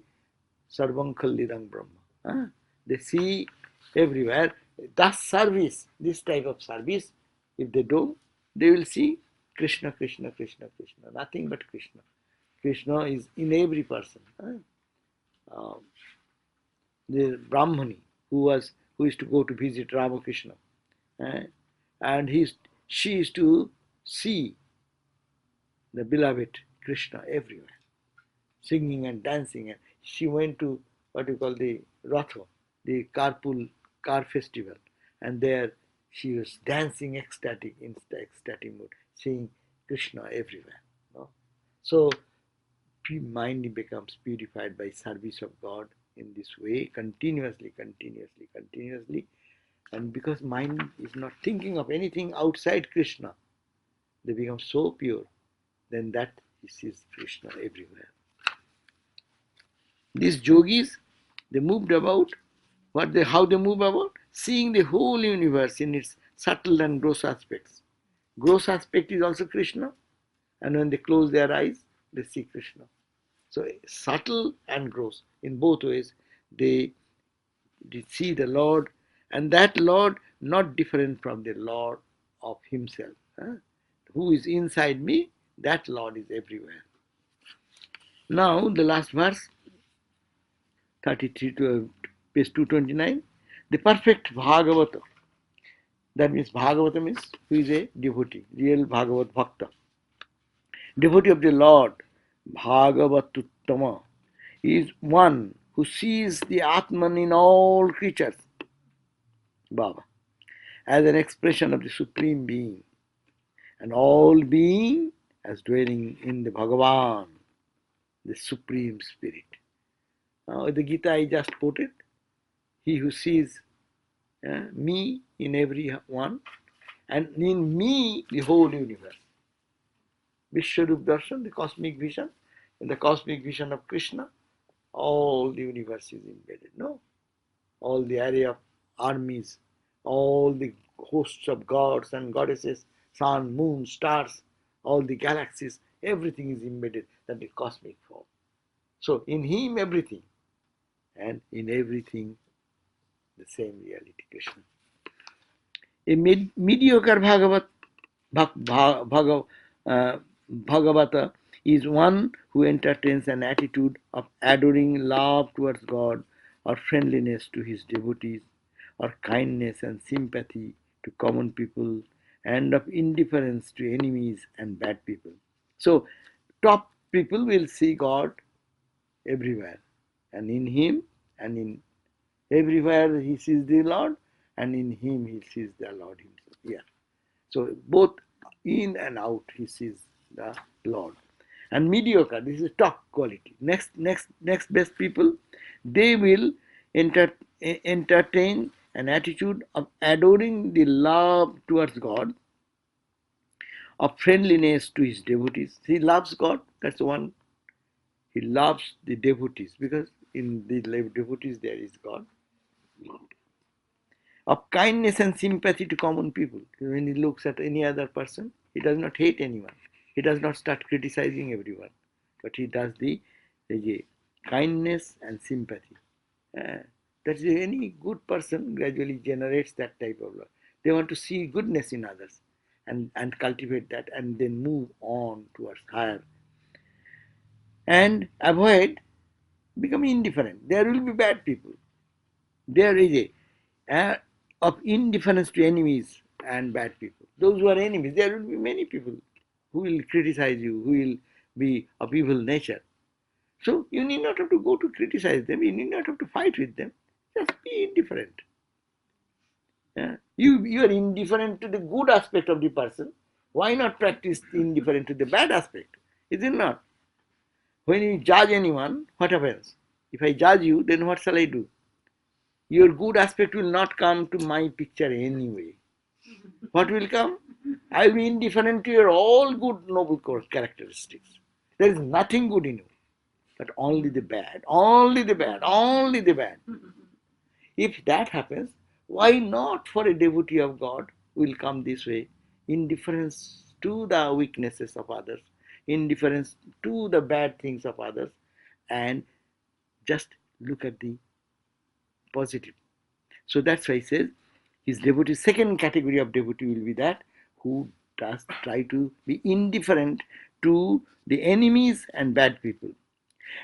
Sarvam Khallidam Brahma. They see everywhere. That service, this type of service, if they do, they will see Krishna, Krishna, Krishna, Krishna, nothing but Krishna. Krishna is in every person. The Brahmani who used to go to visit Ramakrishna, and she used to see the beloved Krishna everywhere, singing and dancing. And she went to what you call the Ratha, the car festival, and there she was dancing ecstatic mood, seeing Krishna everywhere. No? So mind becomes purified by service of God in this way, continuously. And because mind is not thinking of anything outside Krishna, they become so pure, then that is Krishna everywhere. These yogis, they moved about. How they move about? Seeing the whole universe in its subtle and gross aspects. Gross aspect is also Krishna, and when they close their eyes, they see Krishna. So subtle and gross, in both ways, they see the Lord, and that Lord not different from the Lord of himself. Who is inside me, that Lord is everywhere. Now the last verse, 33 to page 229, the perfect Bhagavata. That means Bhagavata means who is a devotee, real Bhagavat Bhakta. Devotee of the Lord, Bhagavatuttama, is one who sees the Atman in all creatures, Baba, as an expression of the Supreme Being, and all being as dwelling in the Bhagavan, the Supreme Spirit. Now, the Gita I just quoted, he who sees Me in every one, and in me the whole universe. Vishwarup Darshan, the cosmic vision, in the cosmic vision of Krishna, all the universe is embedded. No, all the array of armies, all the hosts of gods and goddesses, sun, moon, stars, all the galaxies, everything is embedded. That is cosmic form. So in him everything, and in everything the same reality, Krishna. A mediocre uh, Bhagavata is one who entertains an attitude of adoring love towards God, or friendliness to his devotees, or kindness and sympathy to common people, and of indifference to enemies and bad people. So, top people will see God everywhere, and in him, and in everywhere he sees the Lord, and in him he sees the Lord himself. Yeah. So both in and out he sees the Lord. And mediocre, this is top quality. Next best people, they will entertain an attitude of adoring the love towards God, of friendliness to his devotees. He loves God, that's the one. He loves the devotees because in the devotees there is God. Of kindness and sympathy to common people. When he looks at any other person, he does not hate anyone. He does not start criticizing everyone, but he does the kindness and sympathy. That's any good person gradually generates that type of love. They want to see goodness in others and cultivate that and then move on towards higher. And avoid becoming indifferent. There will be bad people. There is of indifference to enemies and bad people. Those who are enemies, there will be many people who will criticize you, who will be of evil nature. So you need not have to go to criticize them, you need not have to fight with them. Just be indifferent. You are indifferent to the good aspect of the person. Why not practice indifferent to the bad aspect? Is it not? When you judge anyone, what happens? If I judge you, then what shall I do? Your good aspect will not come to my picture anyway. What will come? I will be indifferent to your all good noble characteristics. There is nothing good in you, but only the bad, only the bad, only the bad. If that happens, why not for a devotee of God will come this way? Indifference to the weaknesses of others, indifference to the bad things of others, and just look at the positive. So that's why he says his devotee, second category of devotee will be that who does try to be indifferent to the enemies and bad people.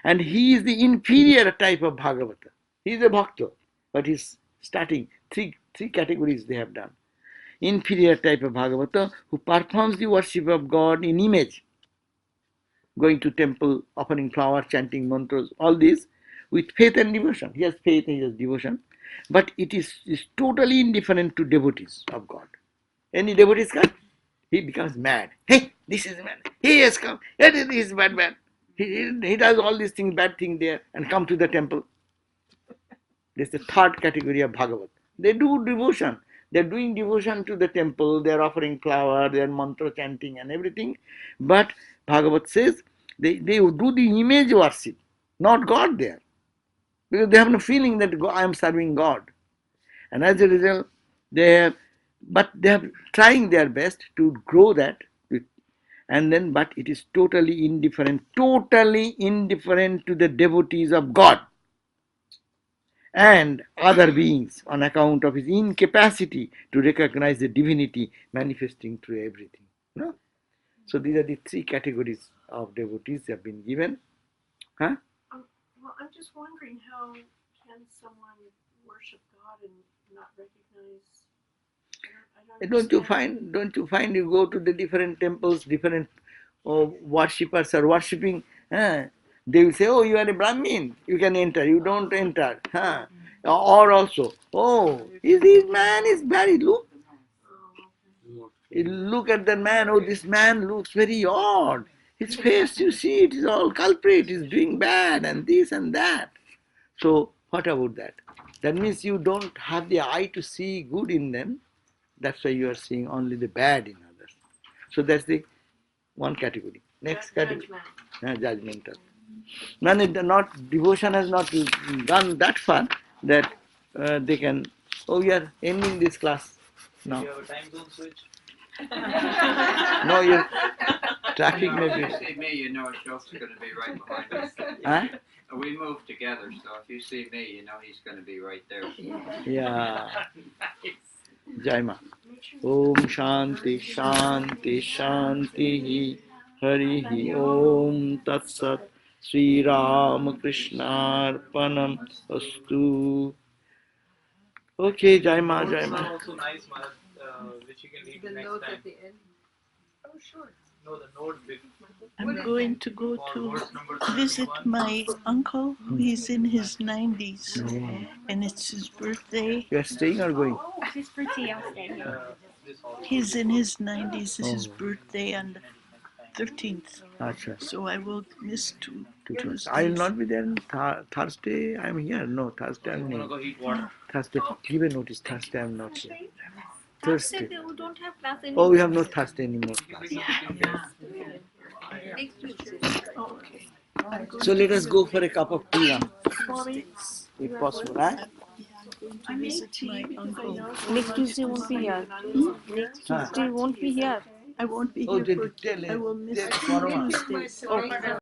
And he is the inferior type of Bhagavata. He is a Bhakta, but he's starting three categories they have done. Inferior type of Bhagavata who performs the worship of God in image, going to temple, offering flowers, chanting mantras, all these with faith and devotion. He has faith, he has devotion, but it is totally indifferent to devotees of God. Any devotees come, he becomes mad. Hey, this is man. He has come. Hey, this is bad man. He does all these things, bad things there, and come to the temple. This is the third category of Bhagavat. They do devotion. They're doing devotion to the temple. They're offering flower. They're mantra chanting and everything. But Bhagavat says they do the image worship, not God there, because they have no feeling that I am serving God. And as a result, they are trying their best to grow that, and then but it is totally indifferent to the devotees of God and other beings on account of his incapacity to recognize the divinity manifesting through everything. No? So these are the three categories of devotees that have been given. Huh? Well, I'm just wondering, how can someone worship God and not recognize? Don't you find you go to the different temples, different worshippers are worshipping, they will say, oh, you are a Brahmin, you can enter, you don't enter. Or also, oh, this man is very, look at the man, oh, this man looks very odd. His face, you see, it is all culprit, he's doing bad and this and that. So What about that? That means you don't have the eye to see good in them. That's why you are seeing only the bad in others. So that's the one category. Next category, judgmental. Not devotion has not gone that far that they can. Oh, we are ending this class now. You have a time zone switch. No, your traffic may If be. you see me, you know Ashok's going to be right behind us. Huh? We move together, so if you see me, you know he's going to be right there. Yeah. Jaima. Om Shanti Shanti Shanti Hari Om Tat Sat Sri Ram Krishna Arpanam Astu. Okay, Jaima, Notes are Jaima. also nice, Maharaj, which you can read The next notes time. at the end. Oh, sure. No, the note before. I'm going to go to verse number visit 31. my uncle. He's in his 90s, and it's his birthday. You are staying or going? Oh, his pretty outstanding. This hall. He's in his 90s. It's his Oh. birthday on the 13th. Acha. So I will miss two Tuesdays. I will not be there on Thursday. I am here. No, Thursday I am I'm gonna not. go heat water. Thursday, give a notice. Thursday I am not here. Thursday. They don't have class anymore. Oh, we have no Thursday anymore. Next Tuesday. Oh, okay. So let us go for a cup of tea now, if possible. Huh? To visit my uncle. Next Tuesday won't be here. Next Huh. Tuesday won't be here. I won't be Oh, here for. tell I will miss tell two Parama. Tuesdays.